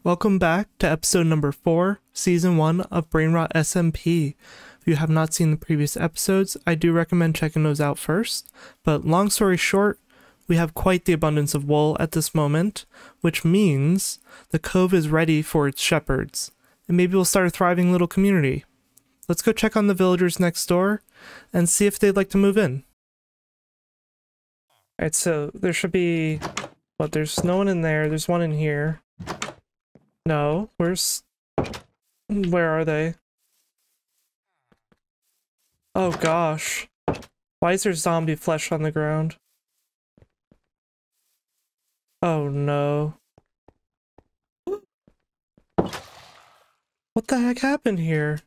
Welcome back to episode number 4, season 1 of Brainrot SMP. If you have not seen the previous episodes, I do recommend checking those out first. But long story short, we have quite the abundance of wool at this moment, which means the cove is ready for its shepherds, and maybe we'll start a thriving little community. Let's go check on the villagers next door and see if they'd like to move in. Alright, so there should be... But there's no one in there. There's one in here. No, where are they? Oh gosh. Why is there zombie flesh on the ground? Oh no. What the heck happened here?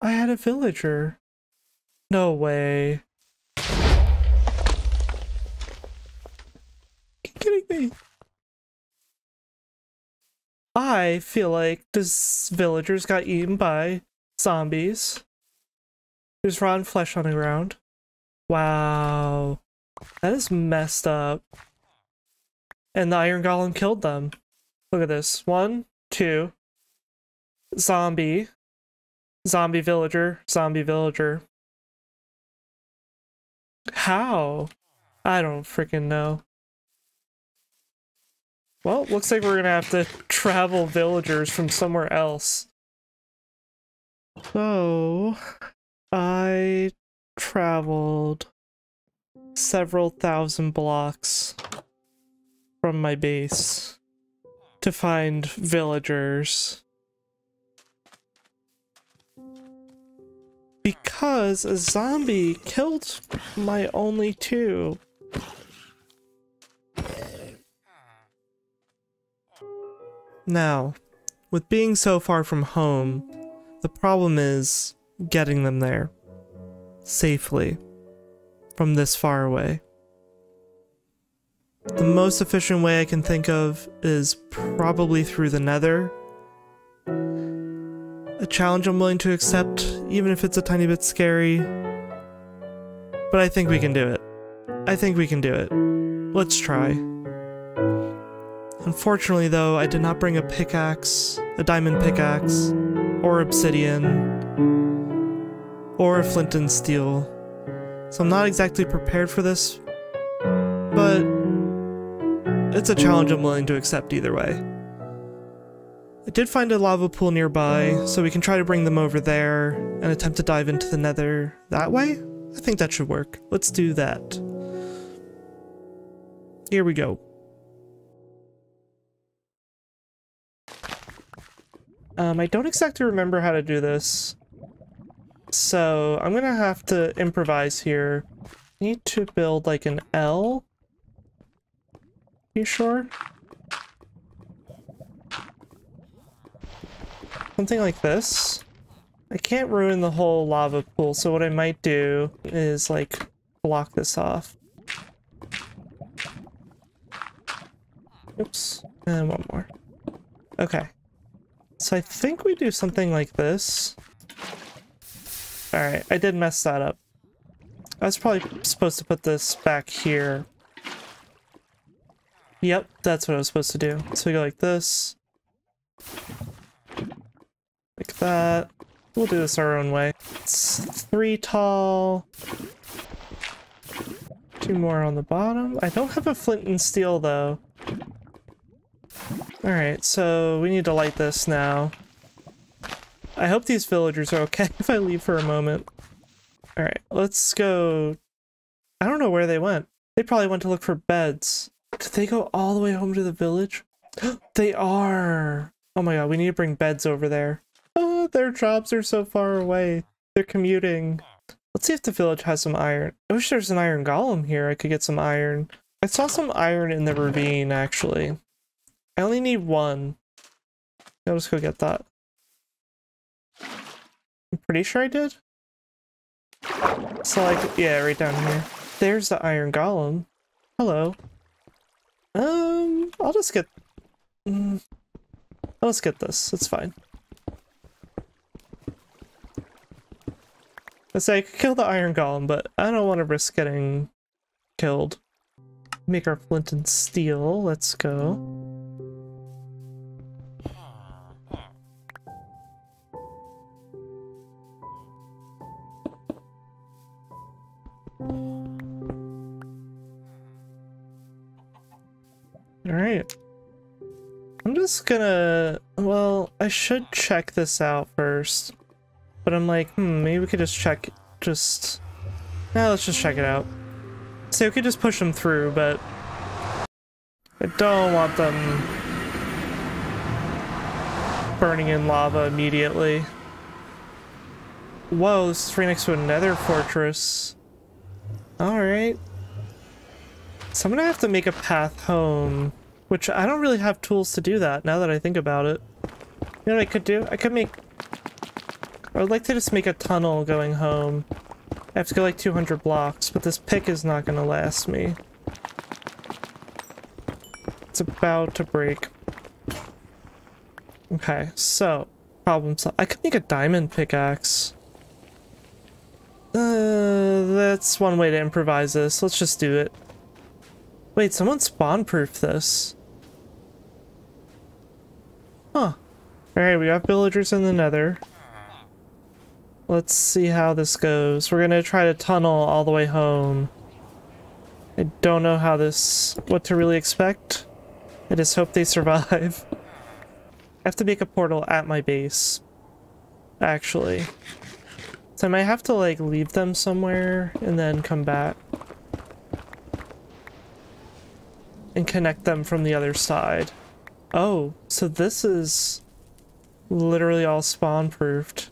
I had a villager. No way. Kidding me? I feel like this villagers got eaten by zombies. There's rotten flesh on the ground. Wow. That is messed up. And the iron golem killed them. Look at this. 1, 2. Zombie. Zombie villager. Zombie villager. How? I don't freaking know. Well, looks like we're gonna have to travel villagers from somewhere else. So, I traveled several thousand blocks from my base to find villagers. Because a zombie killed my only 2. Now, with being so far from home, the problem is getting them there safely from this far away. The most efficient way I can think of is probably through the Nether. A challenge I'm willing to accept, even if it's a tiny bit scary. But I think we can do it. I think we can do it. Let's try. Unfortunately though, I did not bring a pickaxe, a diamond pickaxe, or obsidian, or a flint and steel. So I'm not exactly prepared for this, but it's a challenge I'm willing to accept either way. I did find a lava pool nearby, so we can try to bring them over there and attempt to dive into the Nether that way? I think that should work. Let's do that. Here we go. I don't exactly remember how to do this, so I'm gonna have to improvise here. Need to build like an L? You sure? Something like this. I can't ruin the whole lava pool, so what I might do is like block this off. Oops, and one more. Okay. So I think we do something like this. Alright, I did mess that up. I was probably supposed to put this back here. Yep, that's what I was supposed to do. So we go like this. Like that. We'll do this our own way. It's 3 tall. 2 more on the bottom. I don't have a flint and steel though. Alright, so we need to light this now. I hope these villagers are okay if I leave for a moment. Alright, let's go... I don't know where they went. They probably went to look for beds. Did they go all the way home to the village? They are! Oh my god, we need to bring beds over there. Oh, their jobs are so far away. They're commuting. Let's see if the village has some iron. I wish there's an iron golem here. I could get some iron. I saw some iron in the ravine, actually. I only need 1. I'll just go get that. I'm pretty sure I did. So like, yeah, right down here. There's the iron golem. Hello. I'll just get... I'll just get this. It's fine. I say I could kill the iron golem, but I don't want to risk getting killed. make our flint and steel. Let's go. Alright. I'm just gonna... Well, I should check this out first. But I'm like, maybe we could just check... let's just check it out. So we could just push them through, but... I don't want them... burning in lava immediately. Whoa, this is right next to a nether fortress. Alright. So I'm gonna have to make a path home, which I don't really have tools to do that now that I think about it. You know what I could do? I would like to just make a tunnel going home. I have to go like 200 blocks, but this pick is not gonna last me. It's about to break. Okay, so, problem solved. I could make a diamond pickaxe. That's one way to improvise this. Let's just do it. Wait, someone spawn-proofed this. Huh. Alright, we got villagers in the nether. Let's see how this goes. We're gonna try to tunnel all the way home. I don't know what to really expect. I just hope they survive. I have to make a portal at my base, actually. So I might have to, like, leave them somewhere and then come back. And connect them from the other side. Oh, so this is literally all spawn-proofed.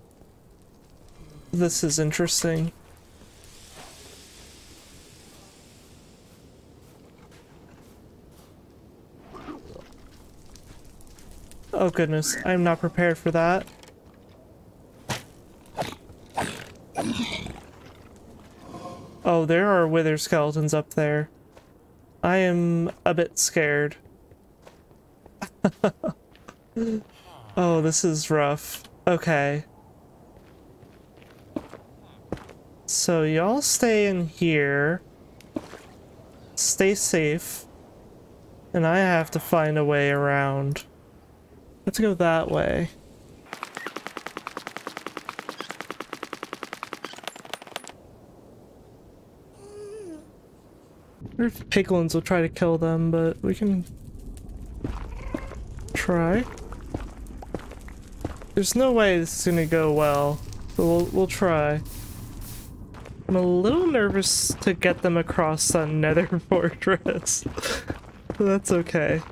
This is interesting. Oh goodness, I'm not prepared for that. Oh, there are wither skeletons up there. I am a bit scared. Oh, this is rough. Okay. So y'all stay in here. Stay safe. And I have to find a way around. Let's go that way. If piglins will try to kill them, but we can try. There's no way this is gonna go well, but we'll try. I'm a little nervous to get them across that nether fortress. That's okay.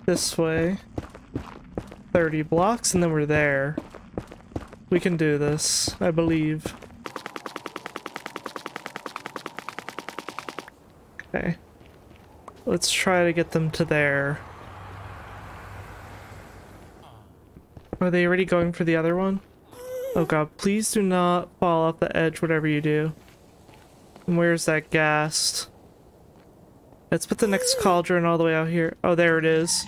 This way. 30 blocks and then we're there. We can do this, I believe. Okay. Let's try to get them to there. Are they already going for the other one? Oh god, please do not fall off the edge, whatever you do. And where's that ghast? Let's put the next cauldron all the way out here. Oh, there it is.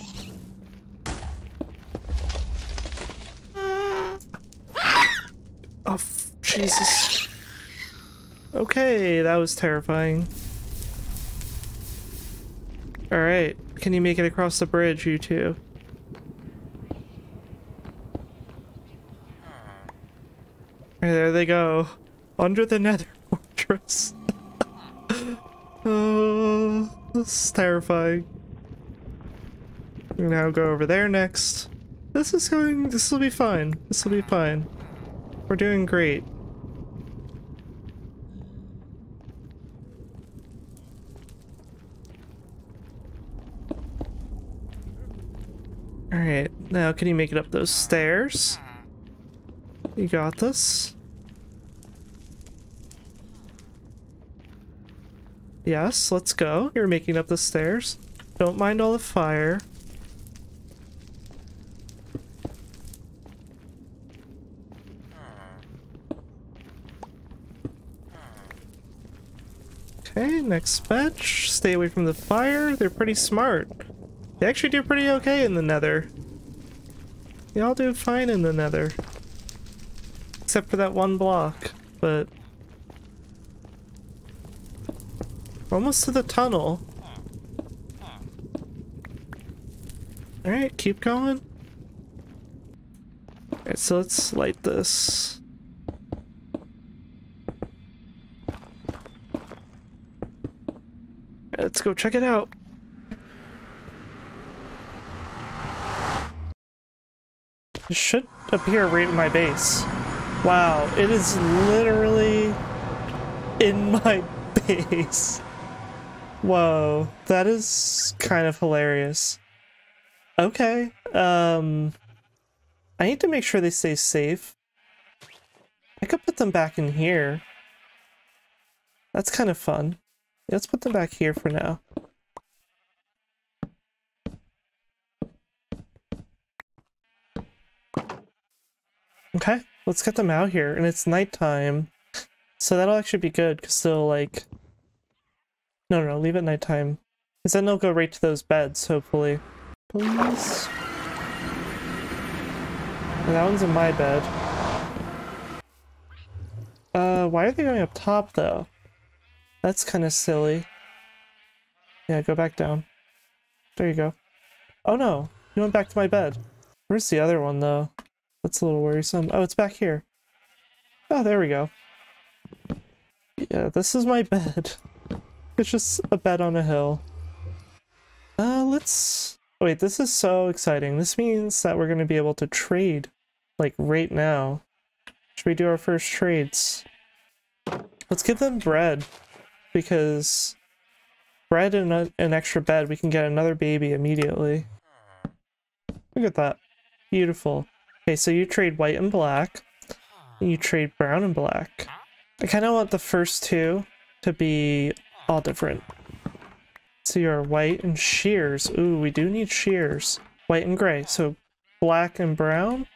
Oh, Jesus. Okay, that was terrifying. Alright, can you make it across the bridge, you two? There they go. Under the nether fortress. Oh, this is terrifying. Now go over there next. This will be fine. This will be fine. We're doing great. Alright, now can you make it up those stairs? You got this. Yes, let's go. You're making up the stairs. Don't mind all the fire. Okay, next bench. Stay away from the fire. They're pretty smart. They actually do pretty okay in the nether. Y'all do fine in the nether. Except for that one block, but... Almost to the tunnel. Alright, keep going. Alright, so let's light this. Let's go check it out. It should appear right in my base. Wow, it is literally in my base. Whoa, that is kind of hilarious. Okay, I need to make sure they stay safe. I could put them back in here. That's kind of fun. Let's put them back here for now. Okay, let's get them out here, and it's nighttime, so that'll actually be good, because they'll, like... No, leave it nighttime. Because then they'll go right to those beds, hopefully. Please? And that one's in my bed. Why are they going up top, though? That's kind of silly. Yeah, go back down. There you go. Oh no, you went back to my bed. Where's the other one, though? That's a little worrisome. Oh, it's back here. Oh, there we go. Yeah, this is my bed. It's just a bed on a hill. Let's... Wait, this is so exciting. This means that we're going to be able to trade, like, right now. Should we do our first trades? Let's give them bread, because bread and an extra bed, we can get another baby immediately. Look at that. Beautiful. Okay, so you trade white and black, and you trade brown and black. I kind of want the first two to be all different. So you're white and shears. Ooh, we do need shears. White and gray. So black and brown.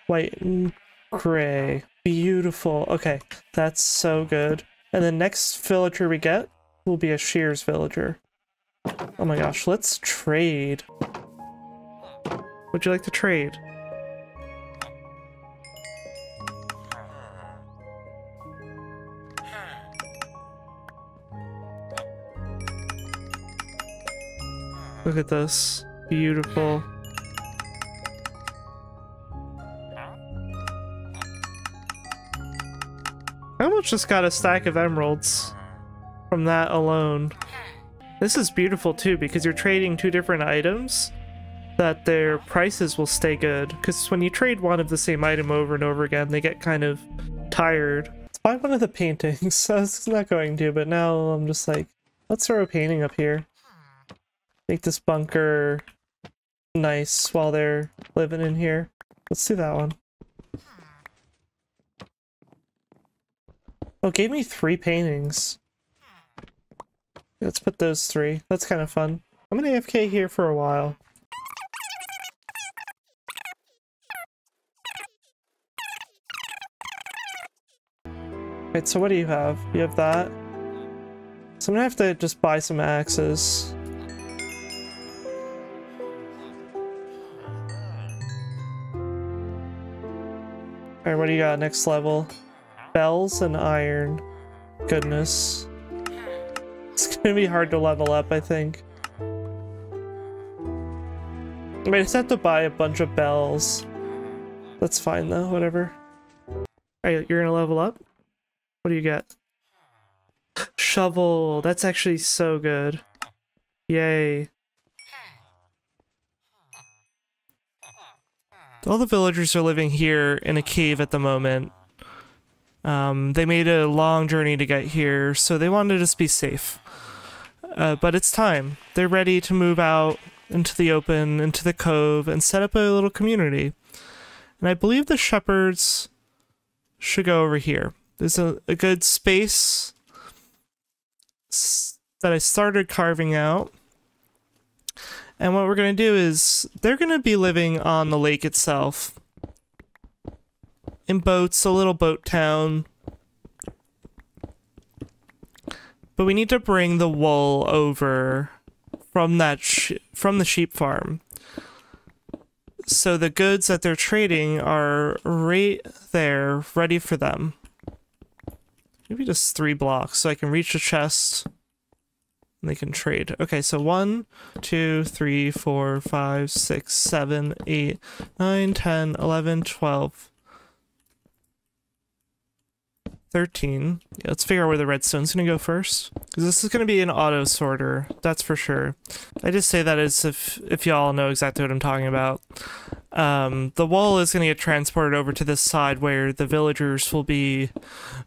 White and gray. Beautiful. Okay, that's so good. And the next villager we get will be a shears villager. Oh my gosh, let's trade. Would you like to trade? Look at this. Beautiful. I almost just got a stack of emeralds from that alone. This is beautiful too, because you're trading two different items that their prices will stay good. Because when you trade one of the same item over and over again, they get kind of tired. Let's buy one of the paintings. I was not going to, but now I'm just like, let's throw a painting up here. Make this bunker nice while they're living in here. Let's do that one. Oh, it gave me 3 paintings. Let's put those 3. That's kind of fun. I'm gonna AFK here for a while. Right, so what do you have? You have that. So I'm gonna have to just buy some axes. Alright, what do you got next level? Bells and iron. Goodness. It's gonna be hard to level up, I think. I might just have to buy a bunch of bells. That's fine though, whatever. Alright, you're gonna level up? What do you get? Shovel! That's actually so good. Yay. All the villagers are living here in a cave at the moment. They made a long journey to get here, so they wanted to just be safe. But it's time. They're ready to move out into the open, into the cove, and set up a little community. And I believe the shepherds should go over here. There's a good space that I started carving out. And what we're going to do is, they're going to be living on the lake itself. In boats, a little boat town. But we need to bring the wool over from that from the sheep farm. So the goods that they're trading are right there, ready for them. Maybe just 3 blocks so I can reach the chest and they can trade. Okay, so 1, 2, 3, 4, 5, 6, 7, 8, 9, 10, 11, 12, 13. Yeah, let's figure out where the redstone's gonna go first. Because this is gonna be an auto sorter, that's for sure. I just say that as if y'all know exactly what I'm talking about. The wool is gonna get transported over to this side where the villagers will be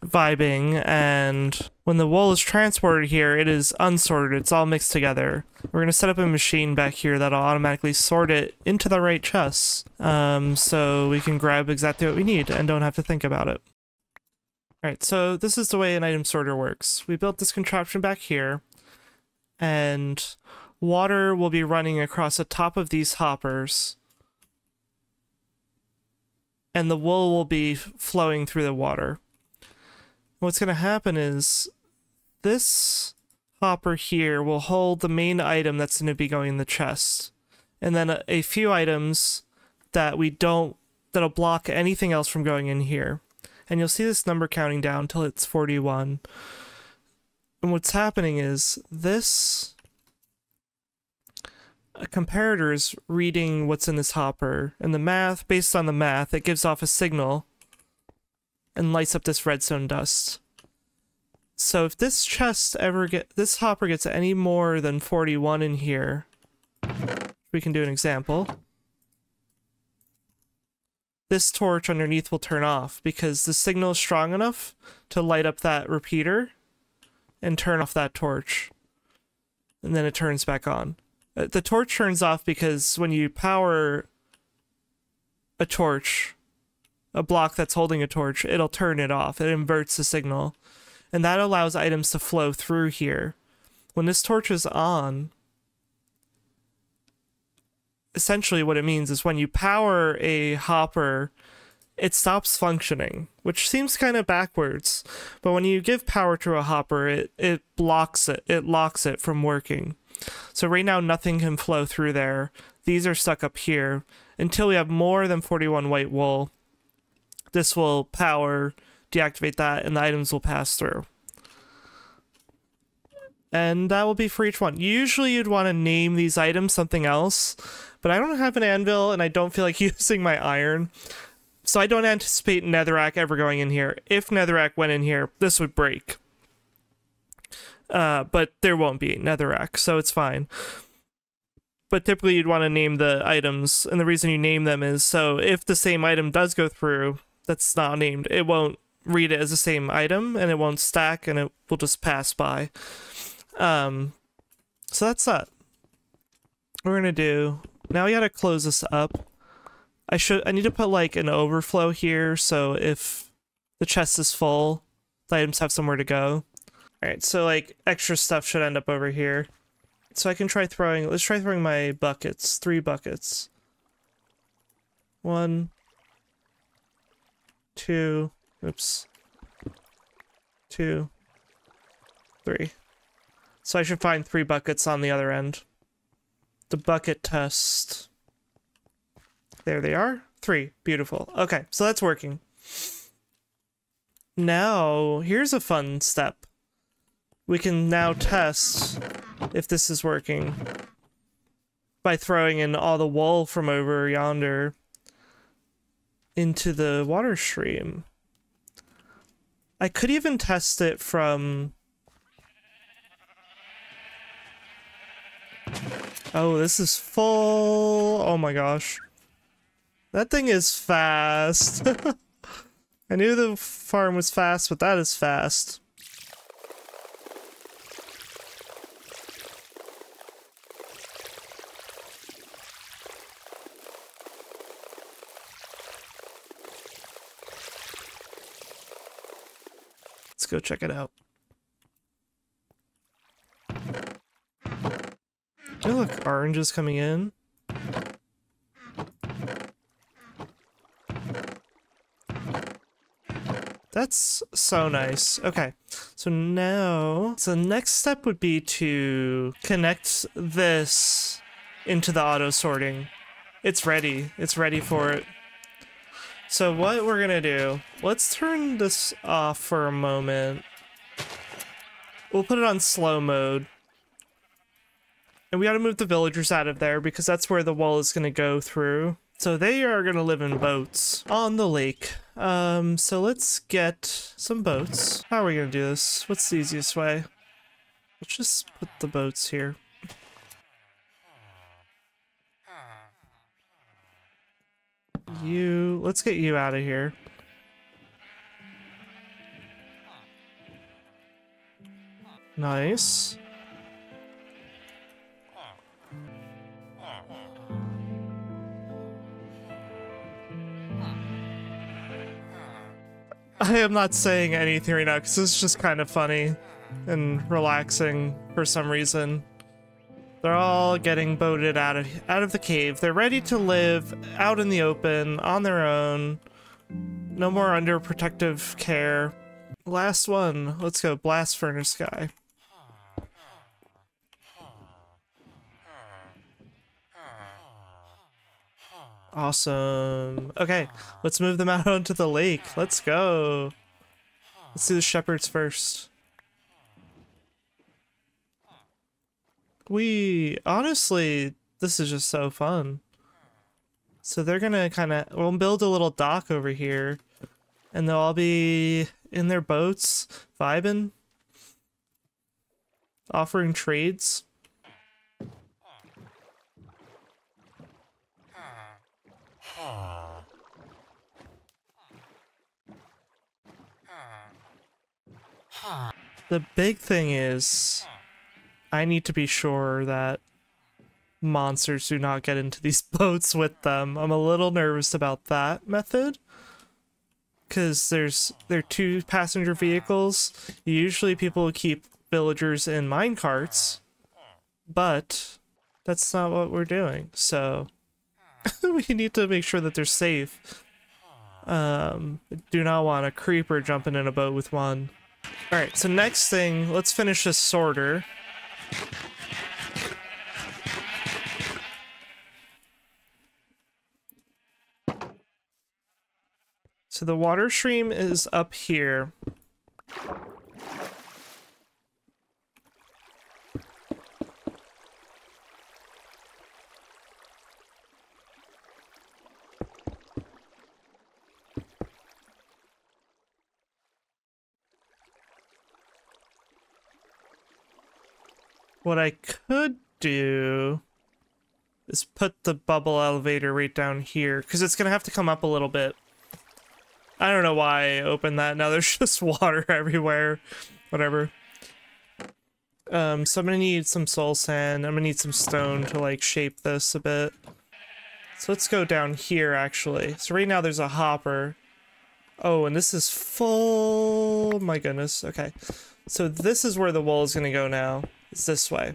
vibing, and when the wool is transported here, it is unsorted, it's all mixed together. We're gonna set up a machine back here that'll automatically sort it into the right chests, so we can grab exactly what we need and don't have to think about it. Alright, so this is the way an item sorter works. We built this contraption back here, and water will be running across the top of these hoppers, and the wool will be flowing through the water. What's going to happen is this hopper here will hold the main item that's going to be going in the chest, and then a few items that that'll block anything else from going in here. And you'll see this number counting down till it's 41. And what's happening is this comparator is reading what's in this hopper, and the math, based on the math, it gives off a signal and lights up this redstone dust. So if this chest this hopper gets any more than 41 in here, we can do an example. This torch underneath will turn off because the signal is strong enough to light up that repeater and turn off that torch. And then it turns back on. The torch turns off because when you power a torch, a block that's holding a torch, it'll turn it off. It inverts the signal. And that allows items to flow through here. When this torch is on, essentially what it means is when you power a hopper, it stops functioning, which seems kind of backwards. But when you give power to a hopper, it blocks it. It locks it from working. So right now, nothing can flow through there. These are stuck up here. Until we have more than 41 white wool, this will power, deactivate that, and the items will pass through. And that will be for each one. Usually you'd want to name these items something else, but I don't have an anvil and I don't feel like using my iron. So I don't anticipate netherrack ever going in here. If netherrack went in here, this would break. But there won't be netherrack, so it's fine. But typically you'd want to name the items, and the reason you name them is so if the same item does go through that's not named, it won't read it as the same item, and it won't stack, and it will just pass by. So that's that. We're gonna do now. We gotta close this up. I need to put like an overflow here, so if the chest is full, the items have somewhere to go. Alright, so like extra stuff should end up over here. So I can try throwing, let's try throwing my buckets, 3 buckets. 1, 2, oops. 2, 3. So I should find 3 buckets on the other end. The bucket test. There they are. 3. Beautiful. Okay, so that's working. Now, here's a fun step. We can now test if this is working by throwing in all the wool from over yonder into the water stream. I could even test it from... Oh, this is full. Oh my gosh. That thing is fast. I knew the farm was fast, but that is fast. Let's go check it out. Oh, look, orange is coming in. That's so nice. Okay, so now, so the next step would be to connect this into the auto sorting. It's ready. It's ready for it. So what we're gonna do, let's turn this off for a moment. We'll put it on slow mode. And we gotta move the villagers out of there because that's where the wall is gonna go through. So they are gonna live in boats on the lake. So let's get some boats. How are we gonna do this? What's the easiest way? Let's just put the boats here. Let's get you out of here. Nice. I am not saying anything right now because it's just kind of funny and relaxing for some reason. They're all getting boated out of the cave. They're ready to live out in the open on their own. No more under protective care. Last one. Let's go, blast furnace guy. Awesome. Okay, let's move them out onto the lake. Let's go. Let's do the shepherds first. Honestly, this is just so fun. So they're gonna we'll build a little dock over here, and they'll all be in their boats, vibing, offering trades. The big thing is, I need to be sure that monsters do not get into these boats with them. I'm a little nervous about that method, because they're 2 passenger vehicles. Usually people keep villagers in minecarts, but that's not what we're doing, so we need to make sure that they're safe. Do not want a creeper jumping in a boat with one. Alright, so next thing, let's finish this sorter. So the water stream is up here. What I could do is put the bubble elevator right down here, because it's going to have to come up a little bit. I don't know why I opened that. Now there's just water everywhere. Whatever. So I'm going to need some soul sand. I'm going to need some stone to, like, shape this a bit. So let's go down here, actually. So right now there's a hopper. Oh, and this is full... My goodness. Okay. So this is where the wool is going to go now. It's this way.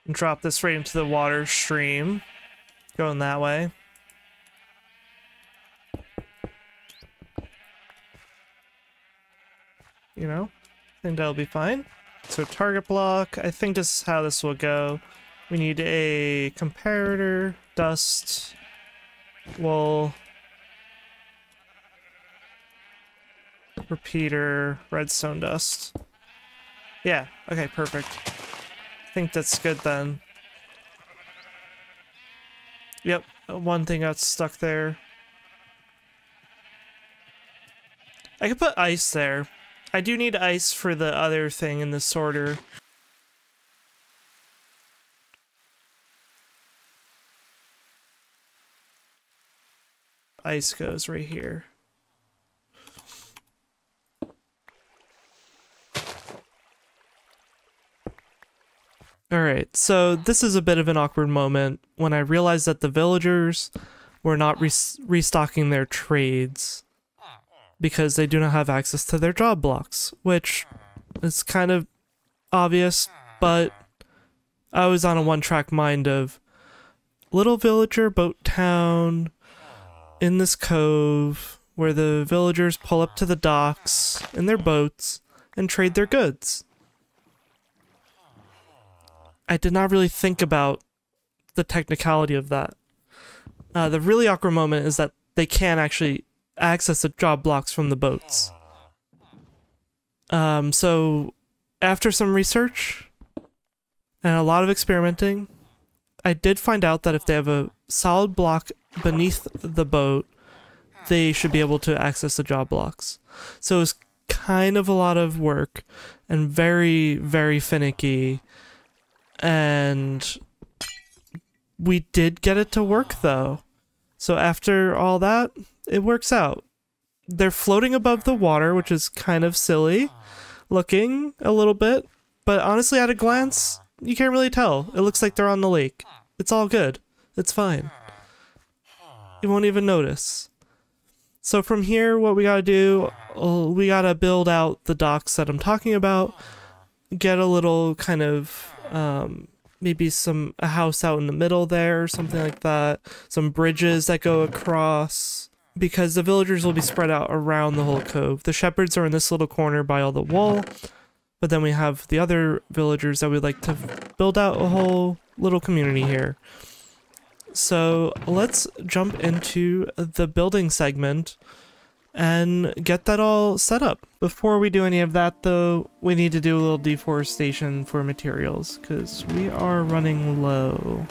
And drop this right into the water stream. Going that way. You know, I think that'll be fine. So target block, I think this is how this will go. We need a comparator, dust, wool, repeater, redstone dust. Yeah, okay, perfect. I think that's good then. Yep, one thing got stuck there. I could put ice there. I do need ice for the other thing in the sorter. Ice goes right here. Alright, so this is a bit of an awkward moment when I realized that the villagers were not restocking their trades because they do not have access to their job blocks, which is kind of obvious, but I was on a one-track mind of little villager boat town in this cove where the villagers pull up to the docks in their boats and trade their goods. I did not really think about the technicality of that. The really awkward moment is that they can't actually access the job blocks from the boats. So after some research and a lot of experimenting, I did find out that if they have a solid block beneath the boat, they should be able to access the job blocks. So it's kind of a lot of work and very, very finicky. And we did get it to work though. So after all that, it works out. They're floating above the water, which is kind of silly looking a little bit, but honestly at a glance, you can't really tell. It looks like they're on the lake. It's all good. It's fine. You won't even notice. So from here, what we gotta do, we gotta build out the docks that I'm talking about, get a little kind of, maybe a house out in the middle there or something like that, some bridges that go across, because the villagers will be spread out around the whole cove. The shepherds are in this little corner by all the wool, but then we have the other villagers that we'd like to build out a whole little community here. So let's jump into the building segment and get that all set up. Before we do any of that though, we need to do a little deforestation for materials because we are running low.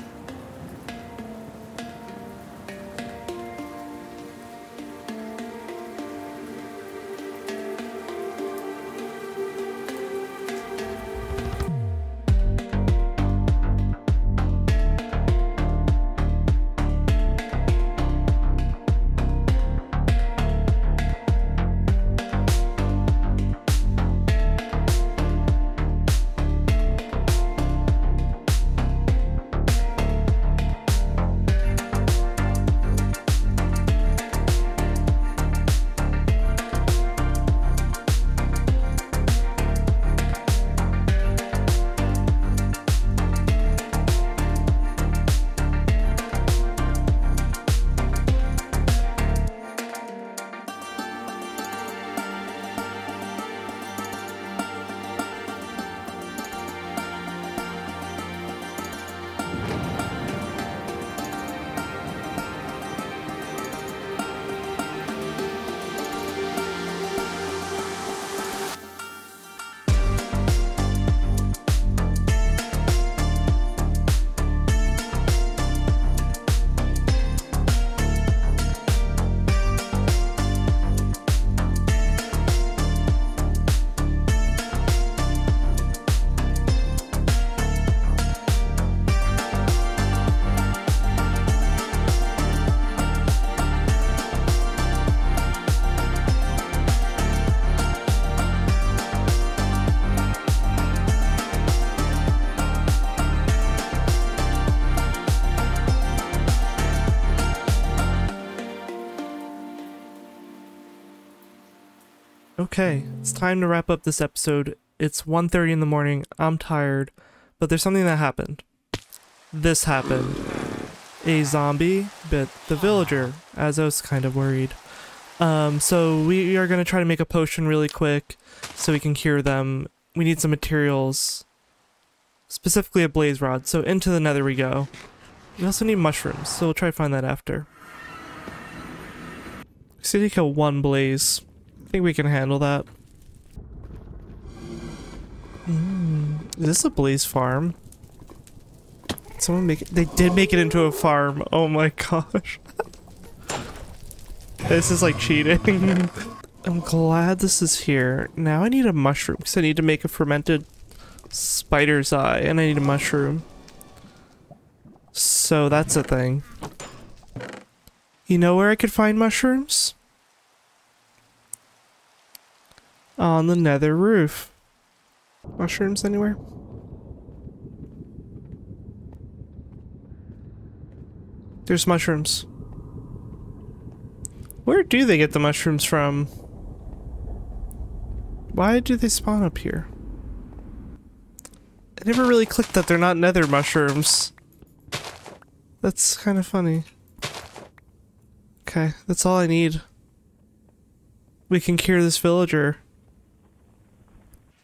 Okay, it's time to wrap up this episode. It's 1:30 in the morning, I'm tired, but there's something that happened. This happened. A zombie bit the villager, as I was kind of worried. So we are going to try to make a potion really quick so we can cure them. We need some materials, specifically a blaze rod, so into the nether we go. We also need mushrooms, so we'll try to find that after. So to kill one blaze. I think we can handle that. Is this a blaze farm? Someone make it? They did make it into a farm. Oh my gosh. This is like cheating. I'm glad this is here. Now I need a mushroom because I need to make a fermented spider's eye and I need a mushroom. So that's a thing. You know where I could find mushrooms? On the nether roof. Mushrooms anywhere? There's mushrooms. Where do they get the mushrooms from? Why do they spawn up here? I never really clicked that they're not nether mushrooms. That's kind of funny. Okay, that's all I need. We can cure this villager.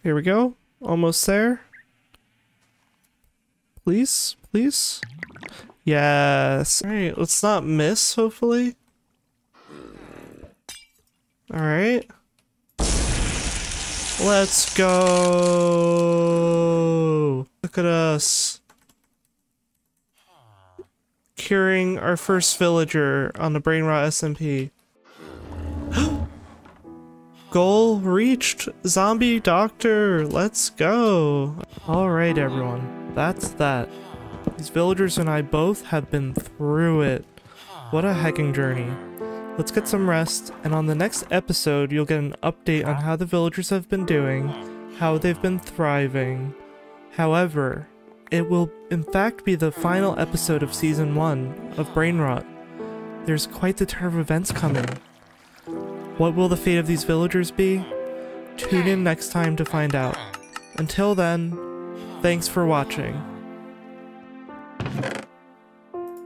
Here we go. Almost there. Please, please. Yes. Alright, let's not miss, hopefully. Alright. Let's go! Look at us. Curing our first villager on the Brainrot SMP. Goal reached! Zombie doctor! Let's go! Alright everyone, that's that. These villagers and I both have been through it. What a hecking journey. Let's get some rest, and on the next episode you'll get an update on how the villagers have been doing, how they've been thriving. However, it will in fact be the final episode of Season 1 of Brainrot. There's quite the turn of events coming. What will the fate of these villagers be? Tune in next time to find out. Until then, thanks for watching.